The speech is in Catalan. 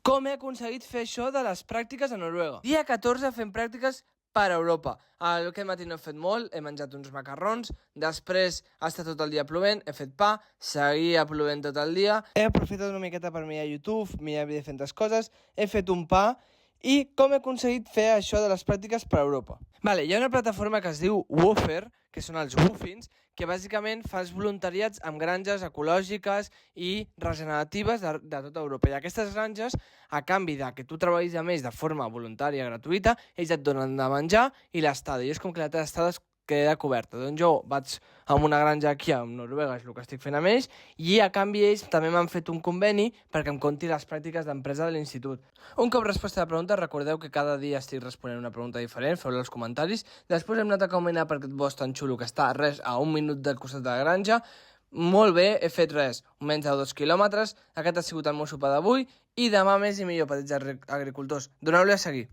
Com he aconseguit fer això de les pràctiques a Noruega? Dia 14 fem pràctiques per Europa. Aquest matí no he fet molt, he menjat uns macarrons, després ha estat tot el dia plovent, he fet pa, seguia plovent tot el dia, he aprofitat una miqueta per mirar YouTube, mirar diferents coses, he fet un pa. I com he aconseguit fer això de les pràctiques per Europa? Hi ha una plataforma que es diu Woofer, que són els Woofins, que bàsicament fa els voluntariats amb granges ecològiques i regeneratives de tota Europa. I aquestes granges, a canvi de que tu treballis a més de forma voluntària gratuïta, ells et donen de menjar i l'estada. I és com que la teva estada queda coberta. Doncs jo vaig a una granja aquí a Noruega, és el que estic fent amb ells, i a canvi ells també m'han fet un conveni perquè em conti les pràctiques d'empresa de l'institut. Un cop resposta a la pregunta, recordeu que cada dia estic responent una pregunta diferent, feu-la als comentaris. Després hem anat a caminar per aquest bosc tan xulo que està a 1 minut del costat de la granja. Molt bé, he fet menys de 2 quilòmetres. Aquest ha sigut el meu sopar d'avui i demà més i millor, petits agricultors. Doneu-li a seguir.